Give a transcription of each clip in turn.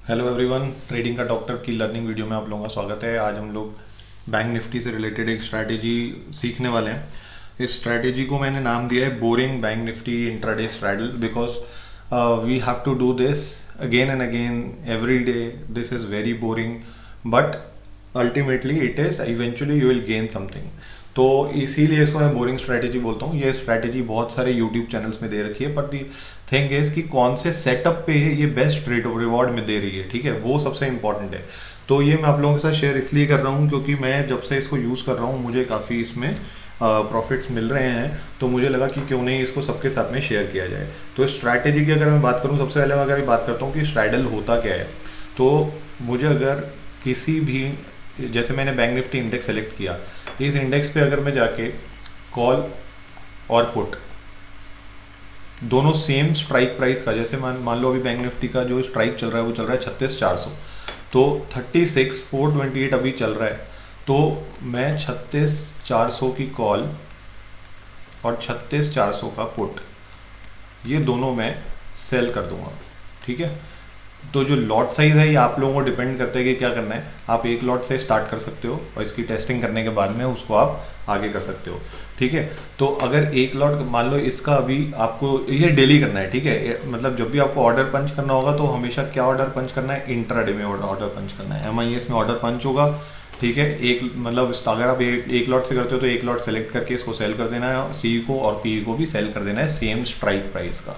Hello everyone, trading का doctor की learning video में आप लोगों का स्वागत है। आज हम लोग बैंक निफ्टी से रिलेटेड एक स्ट्रैटेजी सीखने वाले हैं। इस स्ट्रैटेजी को मैंने नाम दिया है boring bank Nifty intraday straddle because we have to do this again and again every day. This is very boring but ultimately it is eventually you will gain something. तो इसीलिए इसको मैं बोरिंग स्ट्रैटेजी बोलता हूँ। ये स्ट्रैटेजी बहुत सारे YouTube channels में दे रखी है, पर दी थिंग इज कि कौन से सेटअप पे ये बेस्ट रेट ऑफ रिवॉर्ड में दे रही है, ठीक है, वो सबसे इंपॉर्टेंट है। तो ये मैं आप लोगों के साथ शेयर इसलिए कर रहा हूँ क्योंकि मैं जब से इसको यूज़ कर रहा हूँ मुझे काफ़ी इसमें प्रॉफिट्स मिल रहे हैं, तो मुझे लगा कि क्यों नहीं इसको सबके साथ में शेयर किया जाए। तो स्ट्रैटेजी की अगर मैं बात करूँ, सबसे पहले मैं अगर बात करता हूँ कि स्ट्रैडल होता क्या है, तो मुझे अगर किसी भी, जैसे मैंने बैंक निफ्टी इंडेक्स सेलेक्ट किया, इस इंडेक्स पे अगर मैं जाके कॉल और पुट दोनों सेम स्ट्राइक प्राइस का, जैसे मान लो अभी बैंक निफ्टी का जो स्ट्राइक चल रहा है वो चल रहा है 36,400, तो 36,428 अभी चल रहा है, तो मैं 36,400 की कॉल और 36,400 का पुट ये दोनों मैं सेल कर दूंगा, ठीक है। तो जो लॉट साइज है ये आप लोगों को डिपेंड करता है कि क्या करना है। आप एक लॉट से स्टार्ट कर सकते हो और इसकी टेस्टिंग करने के बाद में उसको आप आगे कर सकते हो, ठीक है। तो अगर एक लॉट मान लो इसका अभी आपको ये डेली करना है, ठीक है, मतलब जब भी आपको ऑर्डर पंच करना होगा तो हमेशा क्या ऑर्डर पंच करना है, इंट्राडे में ऑर्डर पंच करना है। MIS में ऑर्डर पंच होगा, ठीक है। एक मतलब अगर आप एक लॉट से करते हो तो एक लॉट सेलेक्ट करके इसको सेल कर देना है, सी को और पी को भी सेल कर देना है सेम स्ट्राइक प्राइस का।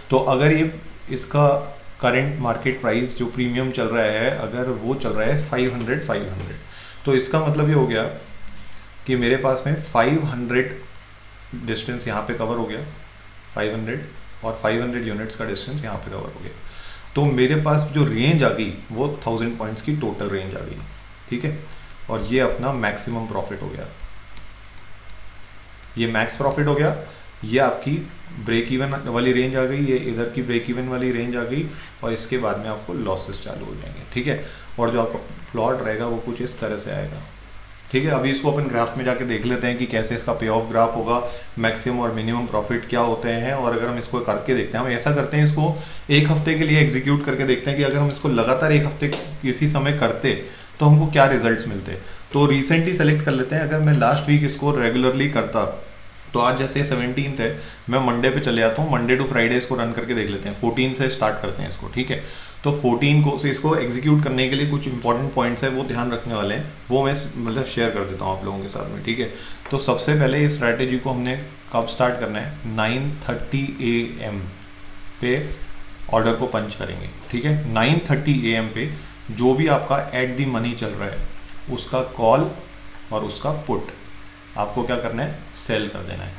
तो अगर ये इसका करंट मार्केट प्राइस जो प्रीमियम चल रहा है, अगर वो चल रहा है 500, तो इसका मतलब ये हो गया कि मेरे पास में 500 डिस्टेंस यहाँ पे कवर हो गया, 500 और 500 यूनिट्स का डिस्टेंस यहाँ पे कवर हो गया। तो मेरे पास जो रेंज आ गई वो 1000 पॉइंट्स की टोटल रेंज आ गई, ठीक है। और ये अपना मैक्सिमम प्रॉफिट हो गया, ये मैक्स प्रॉफिट हो गया। ये आपकी ब्रेक इवन वाली रेंज आ गई, ये इधर की ब्रेक इवन वाली रेंज आ गई, और इसके बाद में आपको लॉसेस चालू हो जाएंगे, ठीक है। और जो आपका प्लॉट रहेगा वो कुछ इस तरह से आएगा, ठीक है। अभी इसको अपन ग्राफ में जाके देख लेते हैं कि कैसे इसका पे ऑफ ग्राफ होगा, मैक्सिमम और मिनिमम प्रॉफिट क्या होते हैं। और अगर हम इसको करके देखते हैं, हम ऐसा करते हैं, इसको एक हफ्ते के लिए एग्जीक्यूट करके देखते हैं कि अगर हम इसको लगातार एक हफ्ते किसी समय करते तो हमको क्या रिजल्ट्स मिलते। तो रिसेंटली सेलेक्ट कर लेते हैं। अगर मैं लास्ट वीक इसको रेगुलरली करता, तो आज जैसे 17 है, मैं मंडे पे चले जाता हूँ, मंडे टू फ्राइडे इसको रन करके देख लेते हैं। 14 से स्टार्ट करते हैं इसको, ठीक है। तो 14 को से इसको एग्जीक्यूट करने के लिए कुछ इंपॉर्टेंट पॉइंट्स है वो ध्यान रखने वाले हैं, वो मैं मतलब शेयर कर देता हूँ आप लोगों के साथ में, ठीक है। तो सबसे पहले इस स्ट्रैटेजी को हमने कब स्टार्ट करना है, 9:30 AM पे ऑर्डर को पंच करेंगे, ठीक है। 9:30 AM पे जो भी आपका एट दी मनी चल रहा है उसका कॉल और उसका पुट आपको क्या करना है, सेल कर देना है।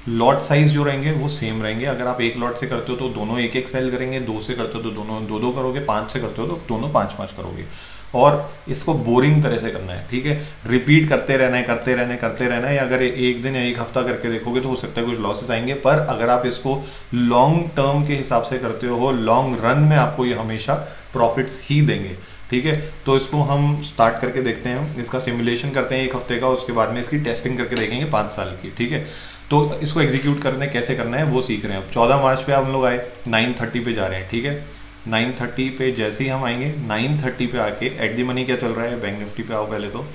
लॉट साइज जो रहेंगे वो सेम रहेंगे। अगर आप एक लॉट से करते हो तो दोनों एक एक सेल करेंगे, 2 से करते हो तो दोनों दो करोगे, 5 से करते हो तो दोनों 5 करोगे। और इसको बोरिंग तरह से करना है, ठीक है। रिपीट करते रहना है। अगर एक दिन या एक हफ्ता करके देखोगे तो हो सकता है कुछ लॉसेस आएंगे, पर अगर आप इसको लॉन्ग टर्म के हिसाब से करते हो, लॉन्ग रन में आपको ये हमेशा प्रॉफिट्स ही देंगे, ठीक है। तो इसको हम स्टार्ट करके देखते हैं, इसका सिमुलेशन करते हैं एक हफ्ते का, उसके बाद में इसकी टेस्टिंग करके देखेंगे 5 साल की, ठीक है। तो इसको एग्जीक्यूट करने कैसे करना है वो सीख रहे हैं। अब 14 मार्च पे हम लोग आए, 9:30 पे जा रहे हैं, ठीक है। 9:30 पे जैसे ही हम आएंगे, 9:30 पे आके एट दी मनी क्या चल रहा है, बैंक निफ्टी पे आओ पहले। तो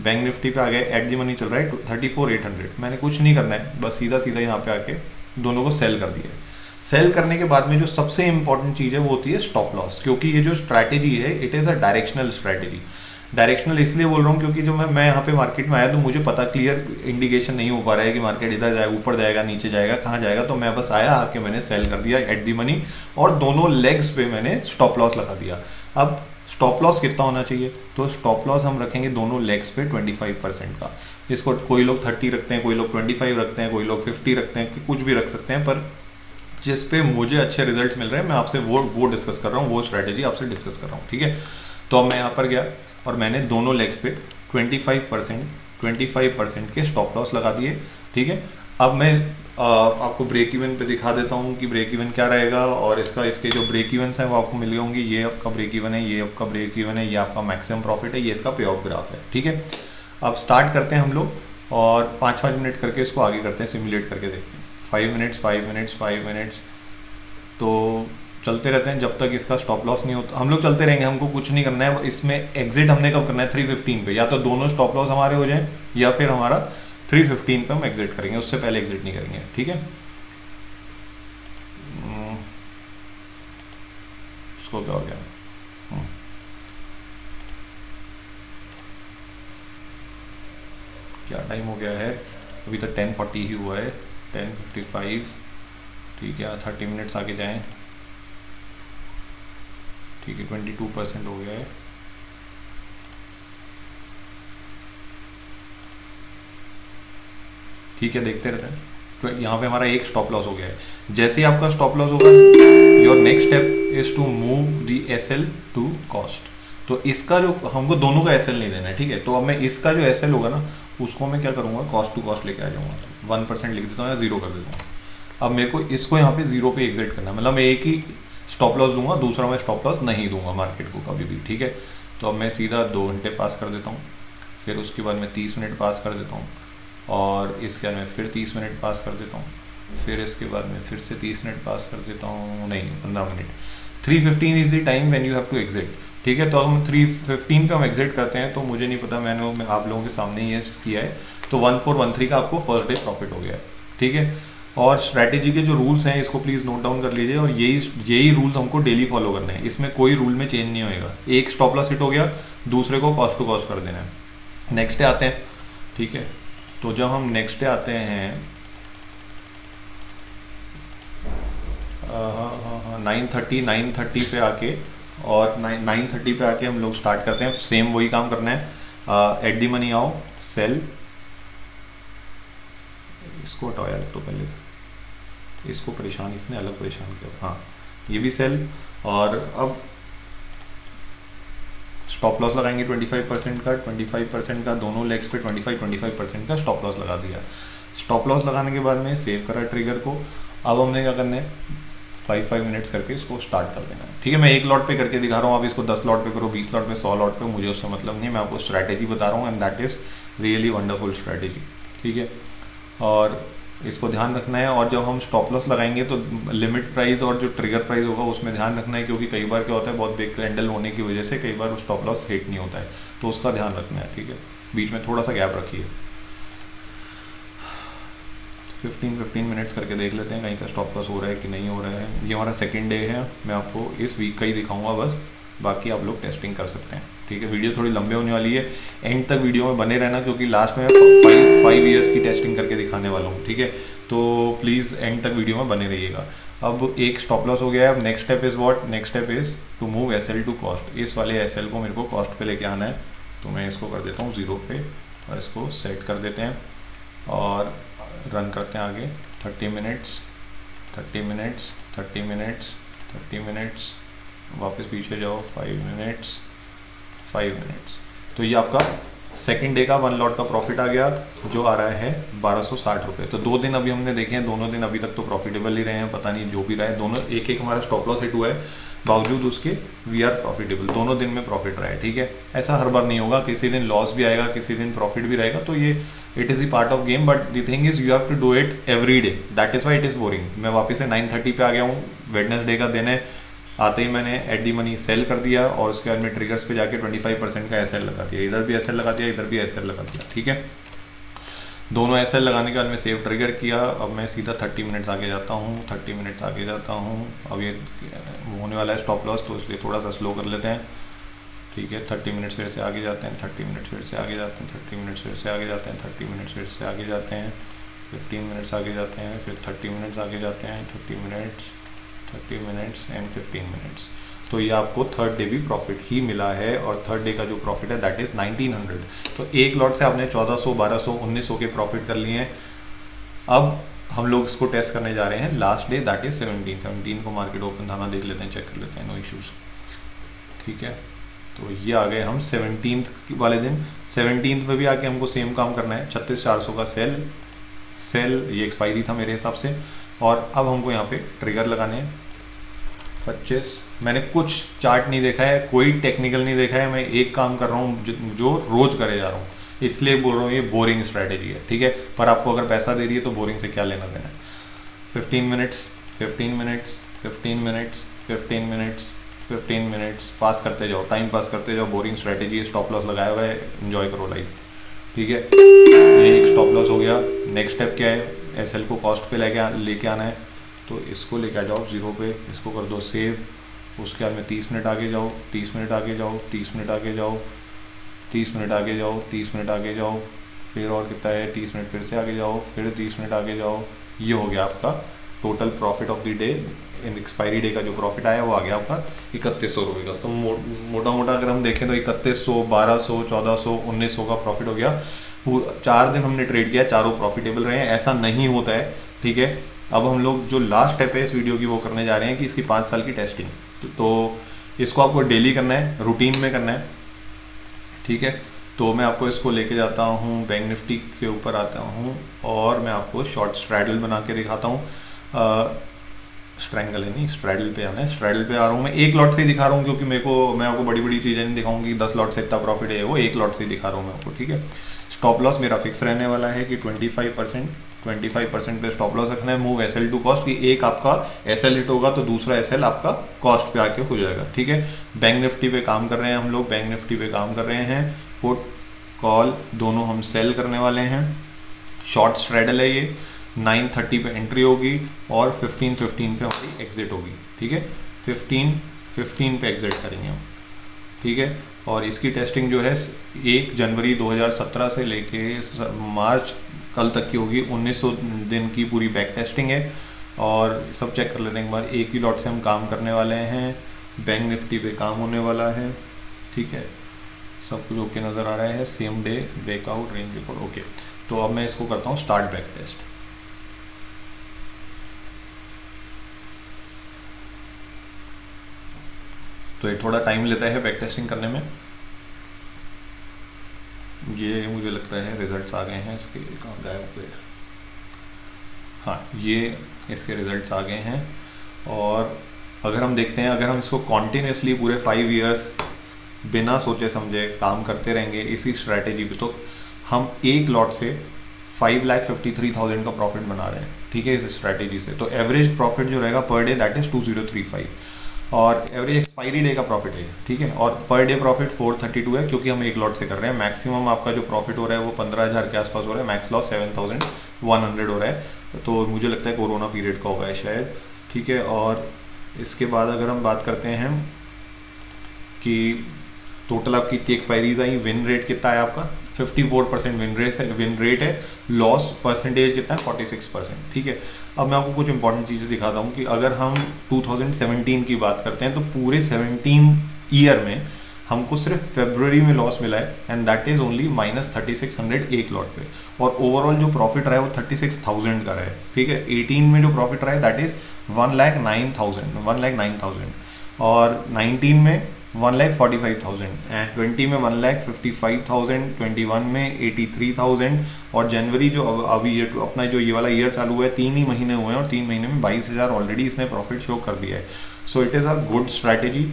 बैंक निफ्टी पे आ गए, एट दी मनी चल रहा है 34,800। मैंने कुछ नहीं करना है, बस सीधा यहाँ पे आके दोनों को सेल कर दिया। सेल करने के बाद में जो सबसे इंपॉर्टेंट चीज़ है वो होती है स्टॉप लॉस, क्योंकि ये जो स्ट्रैटेजी है it is a directional strategy. Directional इसलिए बोल रहा हूँ क्योंकि जो मैं यहाँ पे मार्केट में आया तो मुझे पता क्लियर इंडिकेशन नहीं हो पा रहा है कि मार्केट इधर जाएगा, ऊपर जाएगा, नीचे जाएगा, कहाँ जाएगा। तो मैं बस आया, आके मैंने सेल कर दिया एट दी मनी, और दोनों लेग्स पे मैंने स्टॉप लॉस लगा दिया। अब स्टॉप लॉस कितना होना चाहिए, तो स्टॉप लॉस हम रखेंगे दोनों लेग्स पे 25% का। इसको कोई लोग 30 रखते हैं, कोई लोग 25 रखते हैं, कोई लोग 50 रखते हैं, कुछ भी रख सकते हैं, पर जिस पे मुझे अच्छे रिजल्ट्स मिल रहे हैं मैं आपसे वो डिस्कस कर रहा हूँ, वो स्ट्रैटेजी आपसे डिस्कस कर रहा हूँ, ठीक है। तो अब मैं यहाँ पर गया और मैंने दोनों लेग्स पे 25% के स्टॉप लॉस लगा दिए, ठीक है। अब मैं आपको ब्रेक इवन पे दिखा देता हूँ कि ब्रेक इवन क्या रहेगा, और इसके जो ब्रेक इवन्स हैं वो आपको मिल गए होंगे। ये आपका ब्रेक इवन है, ये आपका ब्रेक इवन है, ये आपका मैक्सिमम प्रॉफिट है, ये इसका पे ऑफ ग्राफ है, ठीक है। अब स्टार्ट करते हैं हम लोग और 5-5 मिनट करके इसको आगे करते हैं, सिमुलेट करके देखते हैं। 5 मिनट्स, 5 मिनट्स, 5 मिनट्स, तो चलते रहते हैं जब तक इसका स्टॉप लॉस नहीं होता। हम लोग चलते रहेंगे, हमको कुछ नहीं करना है। इसमें एग्जिट हमने कब करना है? 315 पे, या तो दोनों स्टॉप लॉस हमारे हो जाएं या फिर हमारा 315 पे हम एग्जिट करेंगे, उससे पहले एग्जिट नहीं करेंगे। ठीक है, उसको क्या हो गया? क्या टाइम हो गया है? अभी तक 10:40 ही हुआ है, 10:55। ठीक है, 30 मिनट्स आगे जाएं। ठीक है, 22% हो गया है। ठीक है, देखते रहते हैं। तो यहाँ पे हमारा एक स्टॉप लॉस हो गया है। जैसे ही आपका स्टॉप लॉस होगा, your next step is to move the SL to cost. तो इसका जो हमको दोनों का एसएल नहीं देना है, ठीक है। तो अब मैं इसका जो एसएल होगा ना, उसको मैं क्या करूँगा? कॉस्ट टू कॉस्ट लेके आ जाऊँगा, 1% लिख देता हूँ या 0 कर देता हूँ। अब मेरे को इसको यहाँ पे 0 पे एग्जिट करना है, मतलब मैं एक ही स्टॉप लॉस दूंगा, दूसरा मैं स्टॉप लॉस नहीं दूंगा मार्केट को कभी भी। ठीक है, तो अब मैं सीधा 2 घंटे पास कर देता हूँ, फिर उसके बाद मैं 30 मिनट पास कर देता हूँ, और इसके बाद मैं फिर 30 मिनट पास कर देता हूँ, फिर इसके बाद मैं फिर से 30 मिनट पास कर देता हूँ, नहीं 15 minute. 3:15 is the time when you have to exit. ठीक है, तो हम 3:15 पे हम एग्जिट करते हैं। तो मुझे नहीं पता, मैंने आप लोगों के सामने ही ये किया है। तो 1413 का आपको फर्स्ट डे प्रॉफिट हो गया है। ठीक है, और स्ट्रैटेजी के जो रूल्स हैं इसको प्लीज़ नोट डाउन कर लीजिए, और यही रूल्स हमको डेली फॉलो करने हैं। इसमें कोई रूल में चेंज नहीं होएगा। एक स्टॉप लॉस हिट हो गया, दूसरे को कॉस्ट टू कॉस्ट कर देना है। नेक्स्ट डे आते हैं। ठीक है, तो जब हम नेक्स्ट डे आते हैं 9:30 पे आके, और 9:30 पे आके हम लोग स्टार्ट करते हैं। सेम वही काम करना है। एट दी मनी आओ, सेल, इसको हटाओ यार, तो पहले इसको परेशान, इसने अलग परेशान किया। हाँ, ये भी सेल, और अब स्टॉप लॉस लगाएंगे 25% का, 25% का दोनों लेग्स पे 25% का स्टॉप लॉस लगा दिया। स्टॉप लॉस लगाने के बाद में सेव करा ट्रिगर को। अब हमने क्या करना है? 5 मिनट्स करके इसको स्टार्ट कर देना है। ठीक है, मैं एक लॉट पे करके दिखा रहा हूँ, आप इसको 10 लॉट पे करो, 20 लॉट पे, 100 लॉट पे, मुझे उससे मतलब नहीं है। मैं आपको स्ट्रैटेजी बता रहा हूँ, and that is really wonderful strategy. ठीक है, और इसको ध्यान रखना है। और जब हम स्टॉप लॉस लगाएंगे तो लिमिट प्राइस और जो ट्रिगर प्राइस होगा उसमें ध्यान रखना है, क्योंकि कई बार क्या होता है, बहुत बिग कैंडल होने की वजह से कई बार स्टॉप लॉस हिट नहीं होता है, तो उसका ध्यान रखना है। ठीक है, बीच में थोड़ा सा गैप रखिए। 15 मिनट्स करके देख लेते हैं कहीं का स्टॉप लॉस हो रहा है कि नहीं हो रहा है। ये हमारा सेकेंड डे है, मैं आपको इस वीक का ही दिखाऊंगा बस, बाकी आप लोग टेस्टिंग कर सकते हैं। ठीक है, वीडियो थोड़ी लंबे होने वाली है, एंड तक वीडियो में बने रहना, क्योंकि लास्ट में 5 ईयर्स की टेस्टिंग करके दिखाने वाला हूँ। ठीक है, तो प्लीज़ एंड तक वीडियो में बने रहिएगा। अब एक स्टॉप लॉस हो गया है। अब next step is what? Next step is to move SL to cost. इस वाले एसएल को मेरे को कॉस्ट पे लेके आना है, तो मैं इसको कर देता हूँ 0 पे, और इसको सेट कर देते हैं और रन करते हैं आगे। 30 मिनट्स, 30 मिनट्स, 30 मिनट्स, 30 मिनट्स, वापस पीछे जाओ, 5 मिनट्स, 5 मिनट्स। तो ये आपका सेकेंड डे का 1 लॉट का प्रॉफिट आ गया, जो आ रहा है 1260 रुपये। तो 2 दिन अभी हमने देखे हैं, दोनों दिन अभी तक तो प्रॉफिटेबल ही रहे हैं, पता नहीं जो भी रहा है, दोनों एक हमारा स्टॉप लॉस हिट हुआ है, बावजूद उसके वी आर प्रॉफिटेबल, दोनों दिन में प्रॉफिट रहा है। ठीक है, ऐसा हर बार नहीं होगा, किसी दिन लॉस भी आएगा, किसी दिन प्रॉफिट भी रहेगा, तो ये it is the part of game. But the thing is you have to do it every day, that is why it is boring. मैं वापस से 9:30 पे आ गया हूँ, वेडनेसडे का दिन है। आते ही मैंने एट दी मनी सेल कर दिया, और उसके बाद में ट्रिगर्स पे जाके 25% का एसएल लगा दिया, इधर भी एसएल लगा दिया, इधर भी एसएल लगा दिया। ठीक है, दोनों एसएल लगाने के बाद मैं सेव ट्रिगर किया। अब मैं सीधा 30 मिनट्स आगे जाता हूँ, 30 मिनट्स आगे जाता हूँ। अब ये होने वाला है स्टॉप लॉस, तो इसलिए थोड़ा सा स्लो कर लेते हैं। ठीक है, 30 मिनट्स फिर से आगे जाते हैं, 30 मिनट्स फिर से आगे जाते हैं, 30 मिनट्स फिर से आगे जाते हैं, 30 मिनट्स फिर से आगे जाते हैं, 15 मिनट्स आगे जाते हैं, फिर 30 मिनट्स आगे जाते हैं, 30 मिनट्स, 30 मिनट्स एंड 15 मिनट्स। तो ये आपको थर्ड डे भी प्रॉफिट ही मिला है, और थर्ड डे का जो प्रॉफिट है दैट इज़ 1900। तो एक लॉट से आपने 1400, 1200, 1900 के प्रॉफिट कर लिए हैं। अब हम लोग इसको टेस्ट करने जा रहे हैं लास्ट डे, दैट इज़ 17 को मार्केट ओपन था ना, देख लेते हैं, चेक कर लेते हैं, नो इश्यूज़। ठीक है, तो ये आ गए हम 17 वाले दिन। 17 पे भी आके हमको सेम काम करना है, 36,400 का सेल, ये एक्सपायरी था मेरे हिसाब से। और अब हमको यहाँ पे ट्रिगर लगाने हैं 25। मैंने कुछ चार्ट नहीं देखा है, कोई टेक्निकल नहीं देखा है, मैं एक काम कर रहा हूँ जो रोज करे जा रहा हूँ, इसलिए बोल रहा हूँ ये बोरिंग स्ट्रैटेजी है। ठीक है, पर आपको अगर पैसा दे रही है तो बोरिंग से क्या लेना देना है। 15 मिनट्स, 15 मिनट्स, 15 मिनट्स, 15 मिनट्स पास करते जाओ, टाइम पास करते जाओ। बोरिंग स्ट्रैटेजी है, स्टॉप लॉस लगाया हुआ है, एंजॉय करो लाइफ। ठीक है, ये एक स्टॉप लॉस हो गया। नेक्स्ट स्टेप क्या है, एसएल को कॉस्ट पे लेके आना है, तो इसको लेके आ जाओ 0 पे, इसको कर दो सेव। उसके बाद में 30 मिनट आगे जाओ, 30 मिनट आगे जाओ, 30 मिनट आगे जाओ, 30 मिनट आगे जाओ, 30 मिनट आगे जाओ, फिर और कितना है 30 मिनट फिर से आगे जाओ, फिर 30 मिनट आगे जाओ। ये हो गया आपका total profit of the day. In expiry day का जो प्रॉफिट आया वो आ गया आपका 3100 रुपये का। तो मोटा मोटा अगर हम देखें तो 3100, 1200, 1400, 1900 का प्रॉफिट हो गया। 4 दिन हमने ट्रेड किया, चारों प्रॉफिटेबल रहे हैं। ऐसा नहीं होता है, ठीक है। अब हम लोग जो लास्ट स्टेप है इस वीडियो की वो करने जा रहे हैं कि इसकी 5 साल की टेस्टिंग। तो इसको आपको डेली करना है, रूटीन में करना है, ठीक है। तो मैं आपको इसको लेके जाता हूँ, बैंक निफ्टी के ऊपर आता हूँ और मैं आपको शॉर्ट स्ट्रैडल बना के दिखाता हूँ। स्ट्रैंगल है नहीं, स्ट्रैडल पे आना है। स्ट्रैडल पे आ रहा हूँ मैं, एक लॉट से ही दिखा रहा हूँ क्योंकि मैं आपको बड़ी बड़ी चीज़ें नहीं दिखाऊंगी 10 लॉट से इतना प्रॉफिट है, वो एक लॉट से ही दिखा रहा हूँ मैं आपको, ठीक है। स्टॉप लॉस मेरा फिक्स रहने वाला है कि 25% पे स्टॉप लॉस रखना है। मूव एसएल टू कॉस्ट, कि एक आपका एसएल हिट होगा तो दूसरा एसएल आपका कॉस्ट पे आके हो जाएगा, ठीक है। बैंक निफ्टी पे काम कर रहे हैं हम लोग, बैंक निफ्टी पे काम कर रहे हैं। पुट कॉल दोनों हम सेल करने वाले हैं। शॉर्ट स्ट्रैडल है ये, 9:30 पे एंट्री होगी और 15:15 पे हमारी एग्जिट होगी, ठीक है। 15:15 पे एग्जिट करेंगे हम, ठीक है। और इसकी टेस्टिंग जो है 1 जनवरी 2017 से लेके मार्च कल तक की होगी। 1900 दिन की पूरी बैक टेस्टिंग है और सब चेक कर लेने के बाद एक ही लॉट से हम काम करने वाले हैं। बैंक निफ्टी पे काम होने वाला है, ठीक है। सब कुछ ओके नज़र आ रहा है। Same day breakout, range breakout, okay. तो अब मैं इसको करता हूँ स्टार्ट बैक टेस्ट। तो ये थोड़ा टाइम लेता है बैक टेस्टिंग करने में। ये मुझे लगता है रिजल्ट्स आ गए हैं इसके, कहाँ गायब हुए, हाँ ये इसके रिजल्ट्स आ गए हैं। और अगर हम देखते हैं, अगर हम इसको कॉन्टीन्यूसली पूरे 5 ईयर्स बिना सोचे समझे काम करते रहेंगे इसी स्ट्रैटेजी पे, तो हम एक लॉट से 5,53,000 का प्रॉफिट बना रहे हैं, ठीक है, इस स्ट्रैटेजी से। तो एवरेज प्रॉफिट जो रहेगा पर डे दैट इज 2035 और एवरेज एक्सपायरी डे का प्रॉफिट है, ठीक है। और पर डे प्रॉफिट 432 है क्योंकि हम एक लॉट से कर रहे हैं। मैक्सिमम आपका जो प्रॉफिट हो रहा है वो 15,000 के आसपास हो रहा है, मैक्स लॉस 7,100 हो रहा है। तो मुझे लगता है कोरोना पीरियड का होगा शायद, ठीक है। और इसके बाद अगर हम बात करते हैं कि टोटल आपकी कितनी एक्सपायरीज आई, विन रेट कितना है आपका 54% विन रेट है। लॉस परसेंटेज कितना है 46%, ठीक है। अब मैं आपको कुछ इंपॉर्टेंट चीज़ें दिखाता हूँ कि अगर हम 2017 की बात करते हैं तो पूरे 17 ईयर में हमको सिर्फ फरवरी में लॉस मिला है एंड दैट इज ओनली -3600 एक लॉट पे। और ओवरऑल जो प्रॉफिट रहा है वो 36,000 का रहा है, ठीक है। 18 में जो प्रॉफिट रहा है दैट इज 1,09,000 और 19 में 1,45,000 एंड 20 में 1,55,000, 21 में 83,000 और जनवरी जो अभी ये अपना जो ये वाला ईयर चालू हुआ है 3 ही महीने हुए हैं और 3 महीने में 22,000 ऑलरेडी इसने प्रॉफिट शो कर दिया है। So it is a good strategy.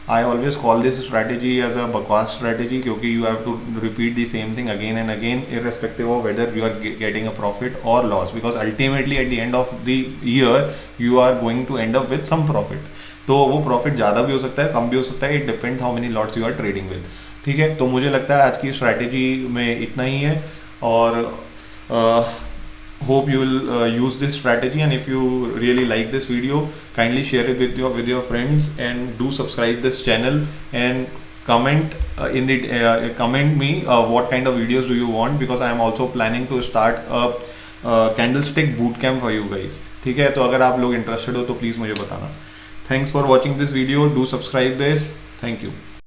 I always call this strategy as a बकवास स्ट्रैटेजी क्योंकि you have to repeat the same thing again and again irrespective of whether you are getting a profit or loss, because ultimately at the end of the year you are going to end up with some profit. तो वो profit ज़्यादा भी हो सकता है, कम भी हो सकता है, it depends how many lots you are trading with, ठीक है। तो मुझे लगता है आज की स्ट्रैटेजी में इतना ही है और hope you will use this strategy, and if you really like this video kindly share it with your friends and do subscribe this channel and comment in the comment me what kind of videos do you want, because I am also planning to start a candlestick boot camp for you guys, ठीक है। तो अगर आप लोग interested हो तो please मुझे बताना। Thanks for watching this video, do subscribe this, thank you.